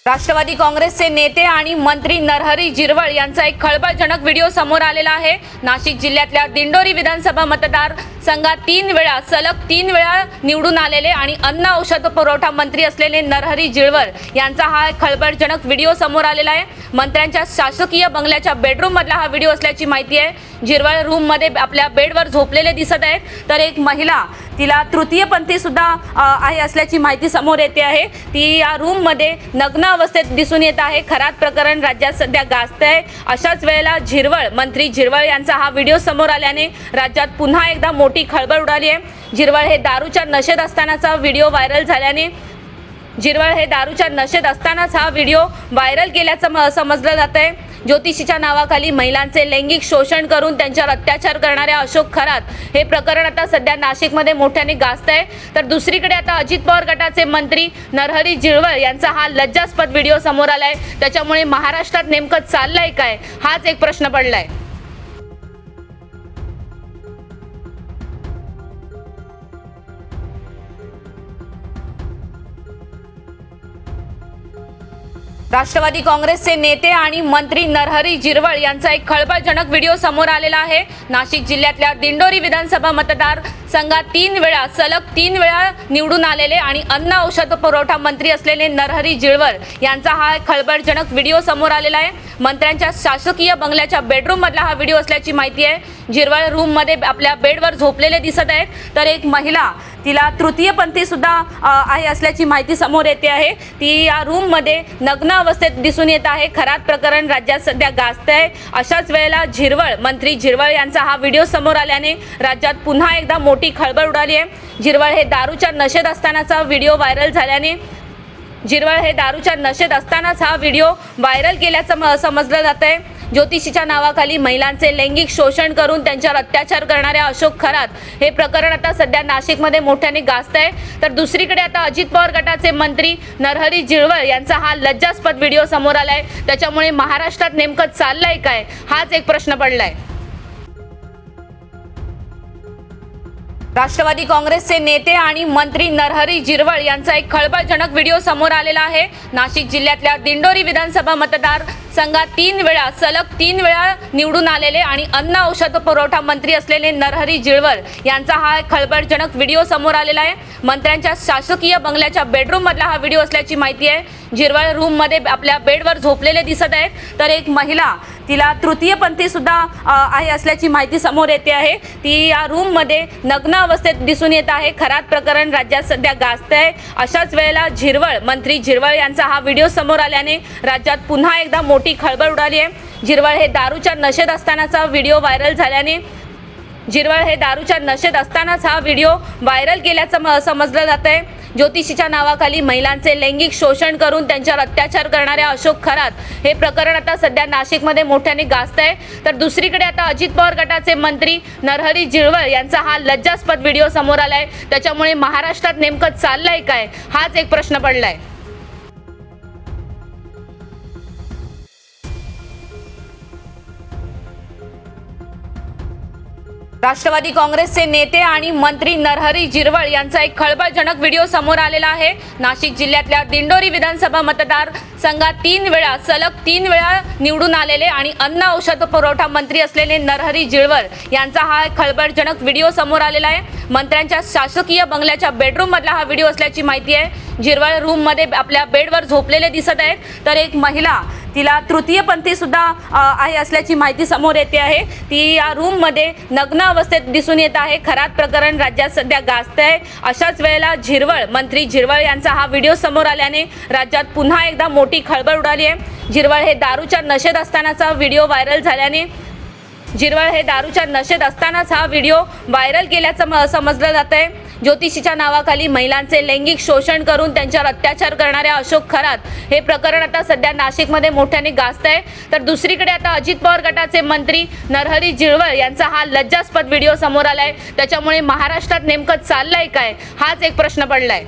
राष्ट्रवादी काँग्रेसचे नेते आणि मंत्री नरहरी झिरवळ यांचा एक खळबळजनक व्हिडिओ समोर आलेला आहे। नाशिक जिल्ह्यातल्या दिंडोरी विधानसभा मतदार संघात 3 वेळा निवडून आलेले आणि अन्न औषध पुरवठा मंत्री असलेले नरहरी झिरवळ यांचा हा खळबळजनक व्हिडिओ समोर आलेला आहे। मंत्र्यांच्या शासकीय बंगल्याच्या बेडरूम मधला हा व्हिडिओ असल्याची माहिती आहे। झिरवळ रूम मध्ये आपल्या बेडवर झोपलेले दिसत आहेत, तर एक महिला तिला तृतीयपंथी सुद्धा आहे असल्याची माहिती समोर येते आहे। ती या रूम मध्ये नग्न अवस्थेत दिसून येत आहे। खरात प्रकरण राज्यात सध्या गाजतंय। अशाच वेळेला मंत्री झिरवळ यांचा हा व्हिडिओ समोर आल्याने राज्यात पुन्हा एकदा मोठी खळबळ उडाली आहे। झिरवळ हे दारूच्या नशेत असतानाचा व्हिडिओ व्हायरल झाल्याने हा व्हिडिओ व्हायरल केल्याचं समजलं जात आहे। ज्योतिषीच्या नावाखाली महिलांचे लैंगिक शोषण करून त्यांच्यावर अत्याचार करणाऱ्या अशोक खरात हे प्रकरण आता सध्या नाशिकमध्ये मोठ्याने गाजतंय। तर दुसरीकडे आता अजित पवार गटाचे मंत्री नरहरी झिरवळ यांचा हा लज्जास्पद व्हिडिओ समोर आलाय। त्याच्यामुळे महाराष्ट्रात नेमकं चाललंय काय, हाच एक प्रश्न पडलाय। राष्ट्रवादी काँग्रेसचे नेते आणि मंत्री नरहरी झिरवळ यांचा एक खळबळजनक व्हिडिओ समोर आलेला आहे। नाशिक जिल्ह्यातल्या दिंडोरी विधानसभा मतदार संघात 3 वेळा निवडून आलेले आणि अन्न औषध पुरवठा मंत्री असलेले नरहरी झिरवळ यांचा हा खळबळजनक व्हिडिओ समोर आलेला आहे। मंत्र्यांच्या शासकीय बंगल्याच्या बेडरूम मधला हा व्हिडिओ असल्याची माहिती आहे। झिरवळ रूम मध्ये आपल्या बेडवर झोपलेले दिसत आहेत, तर एक महिला तिला तृतीयपंथी सुद्धा आहे असल्याची माहिती समोर येते आहे। ती या रूम मध्ये नग्न अवस्थेत दिसून येत आहे। खरात प्रकरण राज्यात सध्या गाजतंय। अशाच वेळेला मंत्री झिरवळ यांचा हा व्हिडिओ समोर आल्याने राज्यात पुन्हा एकदा मोठी खळबळ उडाली आहे। झिरवळ हे दारूच्या नशेत असतानाचा व्हिडिओ व्हायरल केल्याचं समजलं जात आहे। ज्योतिषीच्या नावाखाली महिलांचे लैंगिक शोषण करून त्यांच्यावर अत्याचार करणाऱ्या अशोक खरात हे प्रकरण आता सध्या नाशिकमध्ये मोठ्याने गाजतंय। तर दुसरीकडे आता अजित पवार गटाचे मंत्री नरहरी झिरवळ यांचा हा लज्जास्पद व्हिडिओ समोर आलाय। त्याच्यामुळे महाराष्ट्रात नेमकं चाललंय काय, हाच एक प्रश्न पडलाय। राष्ट्रवादी काँग्रेसचे नेते आणि मंत्री नरहरी झिरवळ यांचा एक खळबळजनक व्हिडिओ समोर आलेला आहे। नाशिक जिल्ह्यातल्या दिंडोरी विधानसभा मतदार संघात 3 वेळा निवडून आलेले आणि अन्न औषध पुरवठा मंत्री असलेले नरहरी झिरवळ यांचा हा खळबळजनक व्हिडिओ समोर आलेला आहे। मंत्र्यांच्या शासकीय बंगल्याच्या बेडरूम मधला हा व्हिडिओ असल्याची माहिती आहे। झिरवळ रूम मध्ये आपल्या बेडवर झोपलेले दिसत आहेत, तर एक महिला तिला तृतीयपंथी सुद्धा आहे असल्याची माहिती समोर येते आहे। ती या रूम मध्ये नग्न अवस्थेत दिसून येत आहे। खरात प्रकरण राज्यात सध्या गाजतंय। अशाच वेळेला मंत्री झिरवळ यांचा हा व्हिडिओ समोर आल्याने राज्यात पुन्हा एकदा मोठी खळबळ उडाली आहे। झिरवळ हे दारूच्या नशेत असतानाचा व्हिडिओ व्हायरल केल्याचं समजलं जात आहे। ज्योतिषीच्या नावाखाली महिलांचे लैंगिक शोषण करून त्यांच्यावर अत्याचार करणाऱ्या अशोक खरात हे प्रकरण आता सध्या नाशिकमध्ये मोठ्याने गाजतंय। तर दुसरीकडे आता अजित पवार गटाचे मंत्री नरहरी झिरवळ यांचा हा लज्जास्पद व्हिडिओ समोर आलाय। त्याच्यामुळे महाराष्ट्रात नेमकं चाललंय काय, हाच एक प्रश्न पडलाय। राष्ट्रवादी काँग्रेसचे नेते आणि मंत्री नरहरी झिरवळ यांचा एक खळबळजनक व्हिडिओ समोर आलेला आहे। नाशिक जिल्ह्यातल्या दिंडोरी विधानसभा मतदार संघात 3 वेळा निवडून आलेले आणि अन्न औषध पुरवठा मंत्री असलेले नरहरी झिरवळ यांचा हा खळबळजनक व्हिडिओ समोर आलेला आहे। मंत्र्यांच्या शासकीय बंगल्याच्या बेडरूम मधला हा व्हिडिओ असल्याची माहिती आहे। झिरवळ रूम मध्ये आपल्या बेडवर झोपलेले दिसत आहेत, तर एक महिला तिला तृतीयपंथी सुद्धा आहे असल्याची माहिती समोर येते आहे। ती या रूम मध्ये नग्न अवस्थेत दिसून येत आहे। खरात प्रकरण राज्यात सध्या गाजतंय। अशाच वेळेला मंत्री झिरवळ यांचा हा व्हिडिओ समोर आल्याने राज्यात पुन्हा एकदा मोठी खळबळ उडाली आहे। झिरवळ हे दारूच्या नशेत असतानाचा व्हिडिओ व्हायरल केल्याचं समजलं जात आहे। ज्योतिषीच्या नावाखाली महिलांचे लैंगिक शोषण करून त्यांच्यावर अत्याचार करणाऱ्या अशोक खरात हे प्रकरण आता सध्या नाशिकमध्ये मोठ्याने गाजतंय। तर दुसरीकडे आता अजित पवार गटाचे मंत्री नरहरी झिरवळ यांचा हा लज्जास्पद व्हिडिओ समोर आलाय। त्याच्यामुळे महाराष्ट्रात नेमकं चाललंय काय, हाच एक प्रश्न पडलाय।